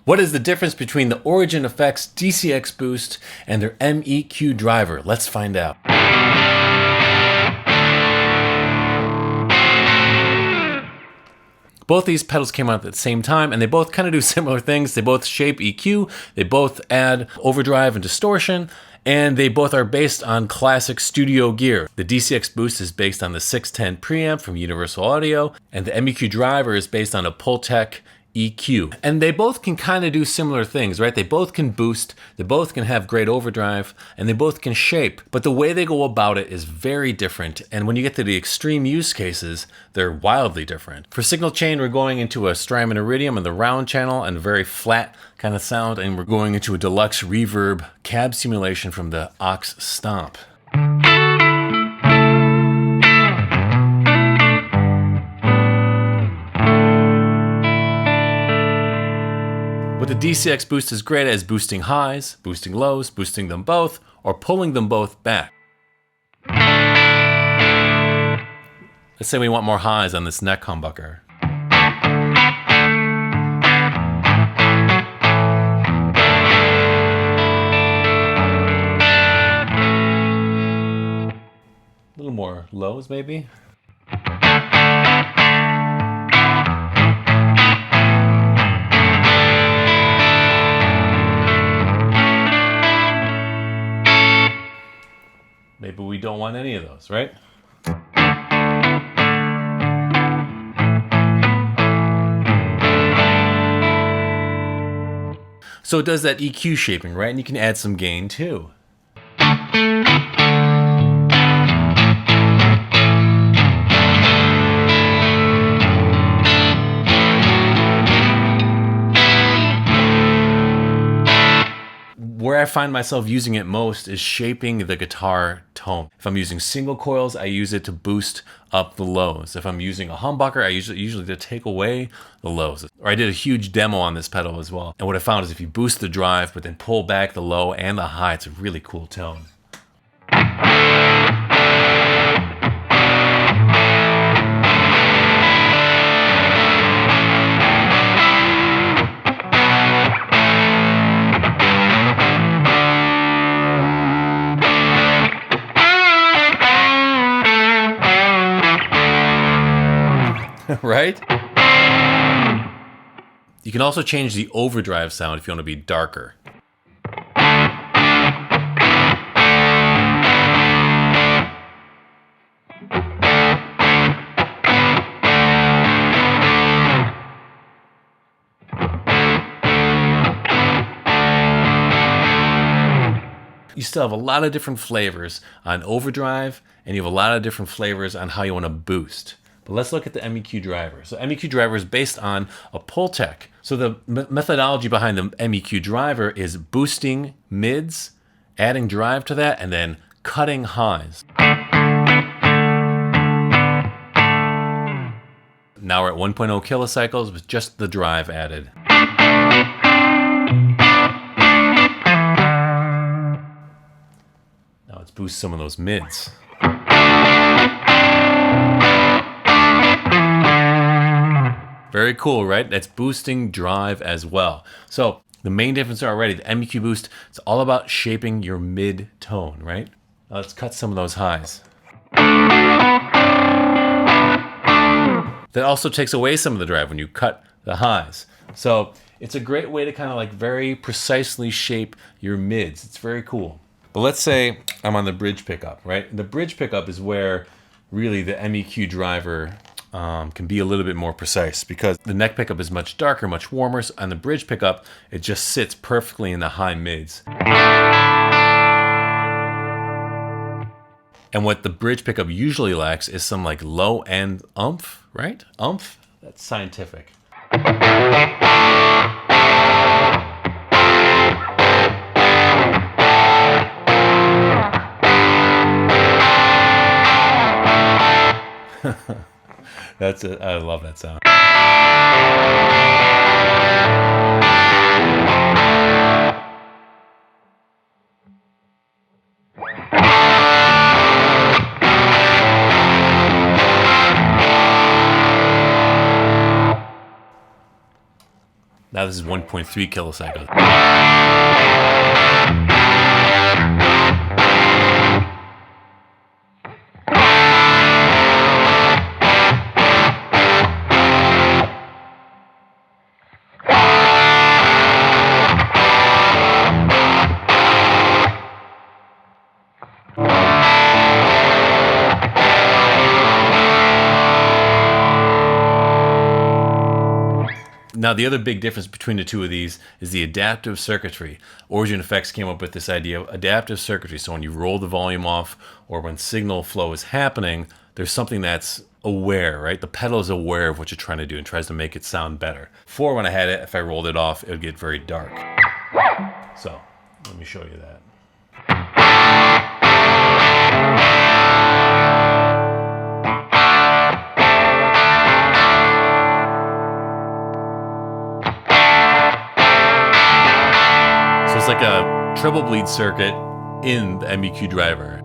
What is the difference between the Origin Effects DCX Boost and their MEQ driver? Let's find out. Both these pedals came out at the same time, and they both kind of do similar things. They both shape EQ, they both add overdrive and distortion, and they both are based on classic studio gear. The DCX Boost is based on the 610 preamp from Universal Audio, and the MEQ driver is based on a Pultec EQ. And they both can kind of do similar things, right? They both can boost, they both can have great overdrive, and they both can shape. But the way they go about it is very different. And when you get to the extreme use cases, they're wildly different. For signal chain, we're going into a Strymon Iridium and the round channel and a very flat kind of sound. And we're going into a deluxe reverb cab simulation from the Aux Stomp. What the DCX Boost is great at is boosting highs, boosting lows, boosting them both, or pulling them both back. Let's say we want more highs on this neck humbucker. A little more lows, maybe. Maybe we don't want any of those, right? So it does that EQ shaping, right? And you can add some gain too. Where I find myself using it most is shaping the guitar tone. If I'm using single coils, I use it to boost up the lows. If I'm using a humbucker, I usually to take away the lows. Or I did a huge demo on this pedal as well. And what I found is if you boost the drive, but then pull back the low and the high, it's a really cool tone. Right? You can also change the overdrive sound if you want to be darker. You still have a lot of different flavors on overdrive, and you have a lot of different flavors on how you want to boost. But let's look at the MEQ driver. So MEQ driver is based on a Pultec. So the methodology behind the MEQ driver is boosting mids, adding drive to that, and then cutting highs. Now we're at 1.0 kilocycles with just the drive added. Now let's boost some of those mids. Very cool, right? That's boosting drive as well. So the main difference already, the MEQ Boost, it's all about shaping your mid-tone, right? Now let's cut some of those highs. That also takes away some of the drive when you cut the highs. So it's a great way to kind of like very precisely shape your mids. It's very cool. But let's say I'm on the bridge pickup, right? The bridge pickup is where really the MEQ driver can be a little bit more precise because the neck pickup is much darker, much warmer. So on the bridge pickup, it just sits perfectly in the high mids. And what the bridge pickup usually lacks is some like low end umph, right? Umph, that's scientific. That's it. I love that sound. Now Now this is 1.3 kilocycles. Now, the other big difference between the two of these is the adaptive circuitry. Origin Effects came up with this idea of adaptive circuitry. So when you roll the volume off or when signal flow is happening, there's something that's aware, right? The pedal is aware of what you're trying to do and tries to make it sound better. Before, when I had it, if I rolled it off, it would get very dark. So let me show you that. It's like a treble bleed circuit in the MEQ driver.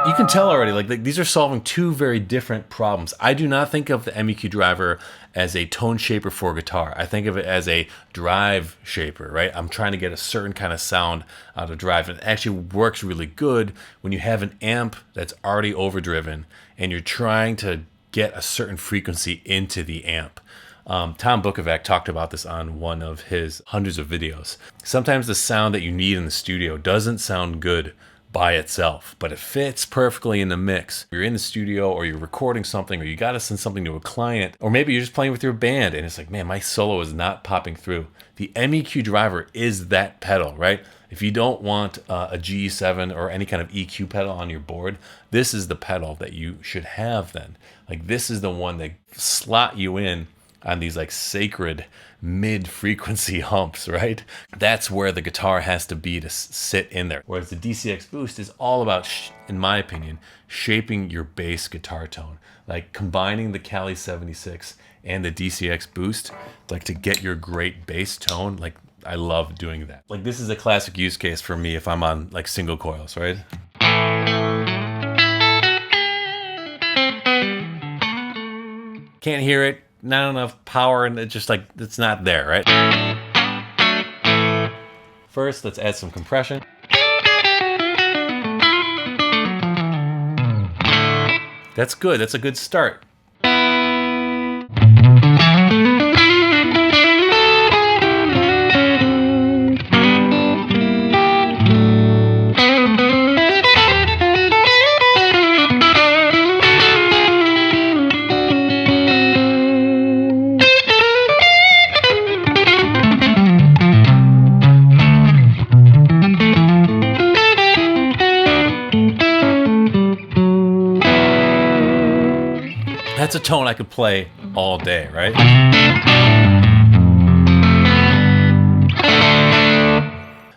You can tell already, like these are solving two very different problems. I do not think of the MEQ driver as a tone shaper for guitar. I think of it as a drive shaper, right? I'm trying to get a certain kind of sound out of drive. And it actually works really good when you have an amp that's already overdriven and you're trying to get a certain frequency into the amp. Tom Bukovac talked about this on one of his hundreds of videos. Sometimes the sound that you need in the studio doesn't sound good by itself, but it fits perfectly in the mix. You're in the studio or you're recording something or you got to send something to a client, or maybe you're just playing with your band and it's like, man, my solo is not popping through. The MEQ driver is that pedal, right? If you don't want a G7 or any kind of EQ pedal on your board, this is the pedal that you should have then. Like this is the one that slot you in on these like sacred mid-frequency humps, right? That's where the guitar has to be to sit in there. Whereas the DCX Boost is all about, in my opinion, shaping your bass guitar tone. Like combining the Cali 76 and the DCX Boost, like to get your great bass tone. Like I love doing that. Like this is a classic use case for me if I'm on like single coils, right? Can't hear it. Not enough power, and it's just like it's not there, right? First, let's add some compression. That's good. That's a good start. That's a tone I could play all day, right?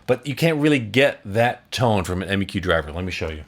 But you can't really get that tone from an MEQ driver. Let me show you.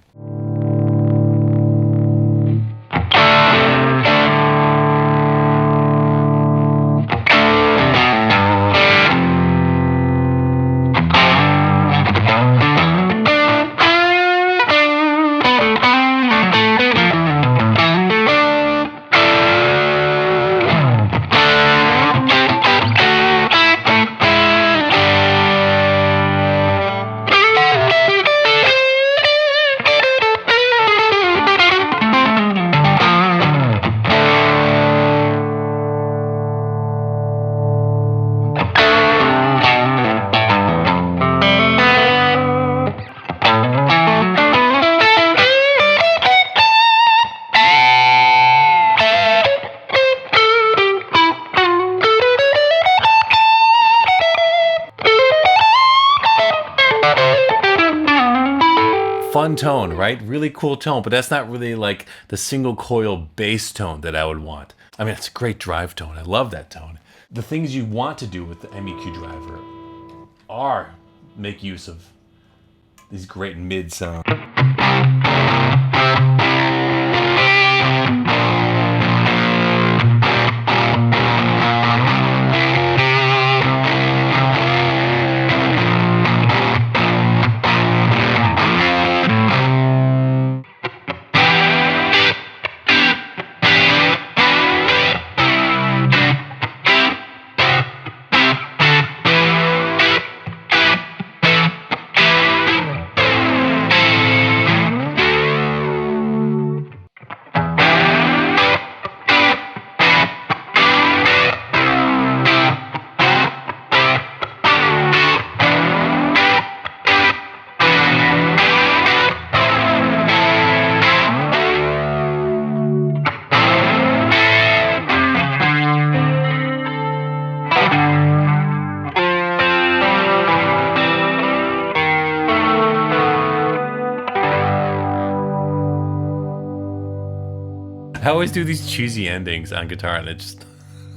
Fun tone, right? Really cool tone, but that's not really like the single coil bass tone that I would want. I mean, it's a great drive tone. I love that tone. The things you want to do with the MEQ driver are make use of these great mid sounds. I always do these cheesy endings on guitar, and it just...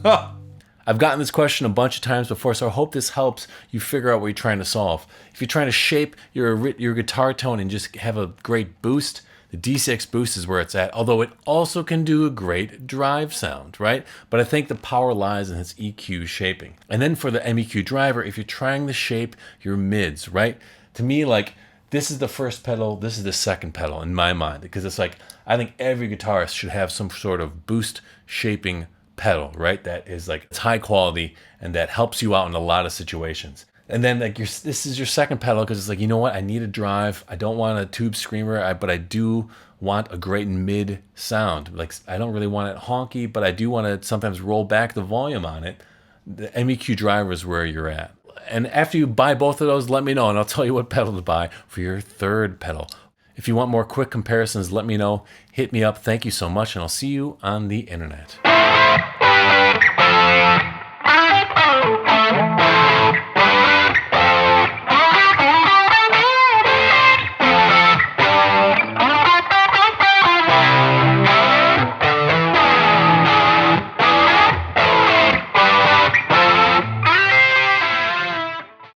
I've gotten this question a bunch of times before, so I hope this helps you figure out what you're trying to solve. If you're trying to shape your guitar tone and just have a great boost, the DCX Boost is where it's at, although it also can do a great drive sound, right? But I think the power lies in its EQ shaping. And then for the MEQ driver, if you're trying to shape your mids, right? To me, like, this is the first pedal, this is the second pedal in my mind, because it's like, I think every guitarist should have some sort of boost shaping pedal, right? That is like, it's high quality and that helps you out in a lot of situations. And then like this is your second pedal because it's like, you know what? I need a drive. I don't want a tube screamer, but I do want a great mid sound. Like, I don't really want it honky, but I do want to sometimes roll back the volume on it. The MEQ driver is where you're at. And after you buy both of those, let me know and I'll tell you what pedal to buy for your third pedal. If you want more quick comparisons, let me know. Hit me up. Thank you so much, and I'll see you on the internet.